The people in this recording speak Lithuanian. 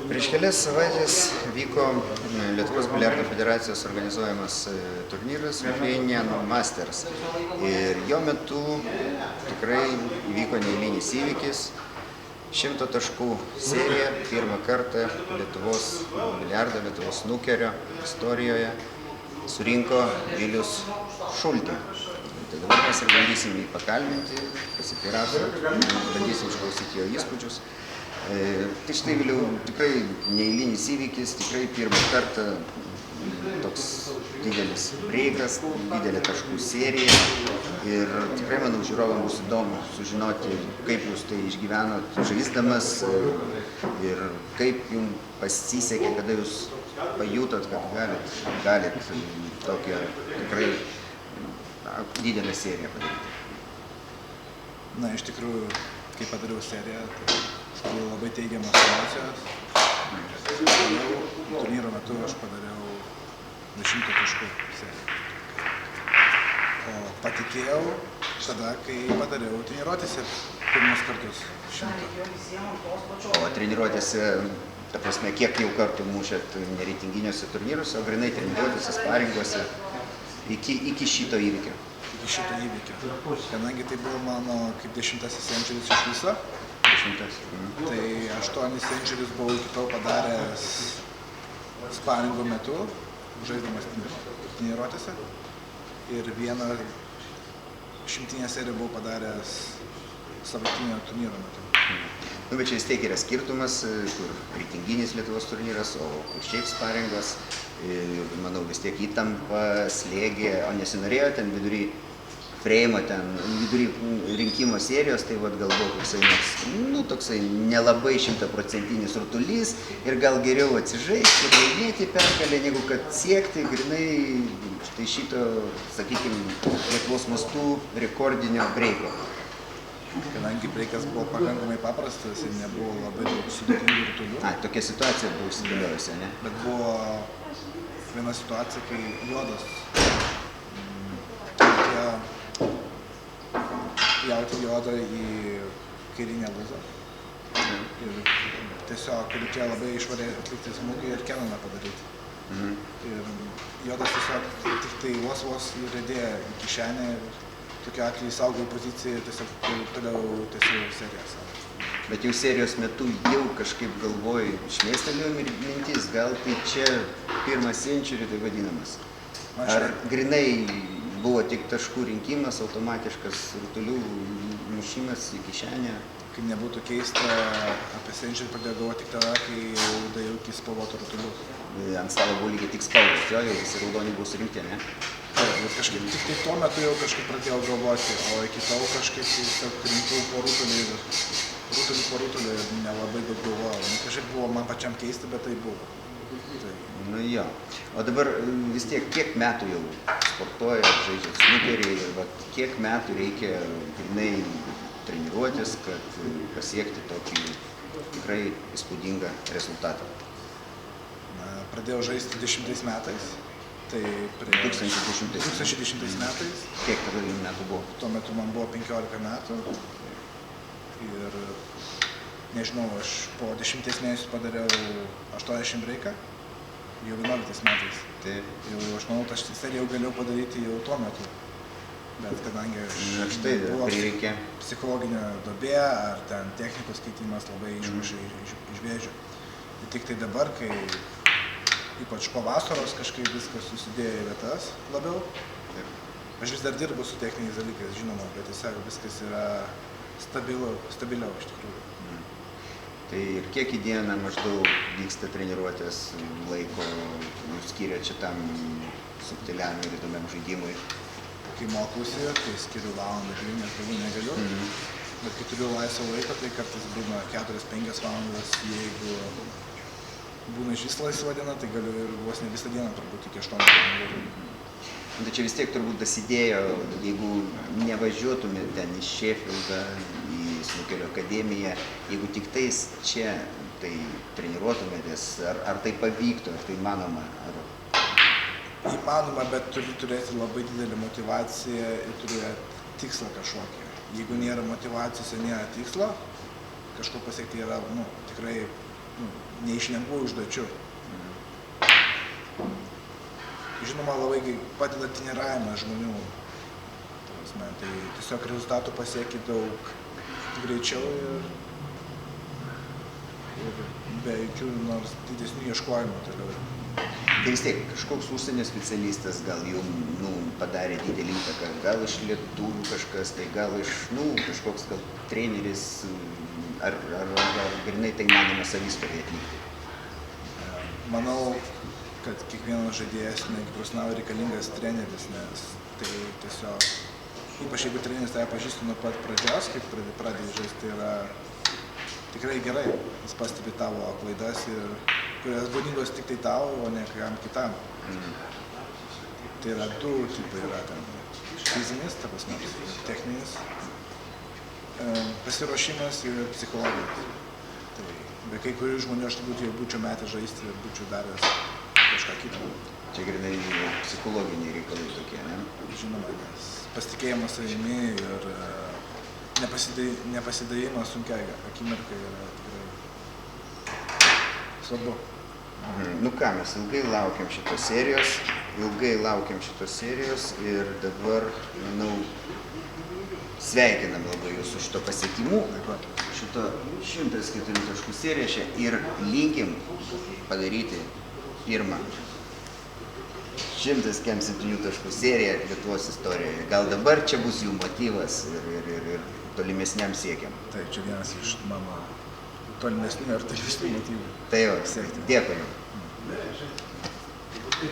Prieš kelias savaitės vyko Lietuvos biliardo federacijos organizuojamas turnyras Lithuanian Masters. Ir jo metu tikrai įvyko neeilinis įvykis. 100 taškų serija pirmą kartą Lietuvos biliardo, Lietuvos snukerio istorijoje surinko Vilius Šultė. Tai dabar mes ir bandysim jį pakalbinti, pasiteirauti, bandysim išklausyti jo įspūdžius. Tai štai, Viliau, tikrai neeilinis įvykis, tikrai pirmą kartą toks didelis breikas, didelė taškų serija. Ir tikrai, manau, žiūrovam bus įdomu sužinoti, kaip jūs tai išgyvenot žaisdamas ir kaip jums pasisekė, kada jūs pajutot, kad galit tokią tikrai didelę seriją padaryti. Na, iš tikrųjų, kai padariau seriją, tai buvo labai teigiamas emocijos. Turnyro metu aš padariau 100 taškų seriją. O patikėjau tada, kai padariau treniruotėse pirmus kartus 100. O treniruotėse, ta prasme, kiek jau kartų mušėt nereitinginiuose turnyruose, o grynai treniruotėse, sparinguose, iki šito įvykio? Iki šito įvykio. Kadangi tai buvo mano kaip 10-asis centuris iš viso, 10. tai 8 centuris buvau iki tol padaręs sparingo metu, žaisdamas treniruotėse. Ir vieną 100 seriją buvau padaręs savaitinio turnyro metu. Nu, bet čia vis tiek yra skirtumas, kur reitinginis Lietuvos turnyras, o šiaip sparingas. Manau, vis tiek įtampa, slėgė, o nesinorėjo ten vidury freimo, ten vidury rinkimo serijos, tai vat galbūt toksai, toksai nelabai 100% rutulys ir gal geriau atsižaisti ir laimėti pergalę, negu kad siekti grinai štai šito, sakykime, Lietuvos mastų rekordinio breiko. Kadangi breikas buvo pakankamai paprastas ir nebuvo labai daug sudėtingų rutulių. Tokia situacija buvo įsidėliojusi, ne? Bet buvo viena situacija, kai juodas pjauti juodą į kairinę lūzą. Ir tiesiog reikėjo labai išvariai atlikti smūgį ir kenoną padaryti. Ir juodas tiesiog tik tai vos įradėjo į kišenę ir tokiu atveju saugau poziciją ir tiesiog toliau tęsiau seriją savo. Bet jau serijos metu jau kažkaip galvoj šmėstelėjo mintis, gal tai čia pirmas century tai vadinamas. Ar grinai buvo tik taškų rinkimas, automatiškas rutulių mušimas į kišenę? Kaip nebūtų keista, apie century pradėjau galvoti tik tada, kai jau dariau iki spalvotų rutulių. Ant stalo buvo lygiai tik spalvos, jau visi raudoni buvo surinkti, ne? Bet kažkaip tik tai tuo metu jau kažkaip pradėjau galvoti, o iki tol kažkaip tiesiog rinkau po rutulį ir nelabai daug galvojau. Kažkaip buvo man pačiam keista, bet tai buvo. Nu jo. O dabar vis tiek, kiek metų jau sportuoja, žaidžiat snukerį ir kiek metų reikia grynai treniruotis, kad pasiekti tokį tikrai įspūdingą rezultatą? Pradėjau žaisti 10 metais. Tai 2010 metais. Kiek tada metų buvo? Tuo metu man buvo 15 metų. Ir nežinau, aš po 10 mėnesių padariau 80 breiką, jau 11 metais. Tai aš manau, tą seriją jau galėjau padaryti jau tuo metu. Bet kadangi buvo psichologinė duobė ar ten technikos keitimas labai išmušė iš vėžių. Ir tik tai dabar, kai ypač po vasaros kažkaip viskas susidėjo į vietas labiau. Aš vis dar dirbu su techniniais dalykais, žinoma, bet tiesiog viskas yra stabiliau iš tikrųjų. Tai ir kiek į dieną maždaug vyksta treniruotės laiko jūs skiriat šitam subtiliam ir įdomiam žaidimui? Kai mokusi, tai skiriu valandą, nes daugiau negaliu. Bet kai turiu laisvo laiko, tai kartais būna 4-5 valandas, jeigu būna iš vis laisva diena, tai galiu ir vos ne visą dieną turbūt iki 8 valandų. Tai čia vis tiek turbūt dasidėjo, jeigu nevažiuotumėt ten į Šefieldą, į snukerio akademiją, jeigu tik tais čia tai treniruotumėtės, ar tai pavyktų, ar tai įmanoma? Įmanoma, bet turi turėti labai didelį motivaciją ir turėti tikslą kažkokį. Jeigu nėra motivacijos ir nėra tikslo, kažko pasiekti yra tikrai ne iš lengvų užduočių. Žinoma, labai padeda treniravimas žmonių. Tai tiesiog rezultatų pasieki daug greičiau ir be jokių nors didesnių ieškojimų toliau. Tai vis tiek, kažkoks užsienio specialistas gal jums padarė didelį įtaką, gal iš lietuvių kažkas, tai gal iš kažkoks gal treneris, ar grynai tai manoma savistovai atlikti? Manau, kad kiekvienas žaidėjas profesionalui reikalingas treneris, nes tai tiesiog, ypač jeigu treneris tave pažįsta nuo pat pradžios, kaip pradėjai žaisti, tai yra tikrai gerai, jis pastebi tavo klaidas, kurios būdingos tik tai tau, o ne kam kitam. Tai yra du tipai, yra ten fizinis, ta prasme, techninis pasiruošimas ir psichologinis. Tai be kai kurių žmonių aš turbūt jau būčiau metę žaisti ir būčiau daręs kažką kitą. Čia grynai psichologiniai reikalai tokie, ne? Žinoma, nes pasitikėjimas savimi ir nepasidavimas sunkiai akimirkai yra tikrai svarbu. Nu ką, mes ilgai laukiam šitos serijos ir dabar, manau, sveikinam labai jūsų šito pasiekimu, šito 104 taškų seriją ir linkim padaryti pirmą 107 taškų seriją Lietuvos istorijoje. Gal dabar čia bus jų motyvas ir tolimesniam siekiam. Tai čia vienas iš mano tolimesnių ar tolimesnių motyvų. Tai jau, dėkui.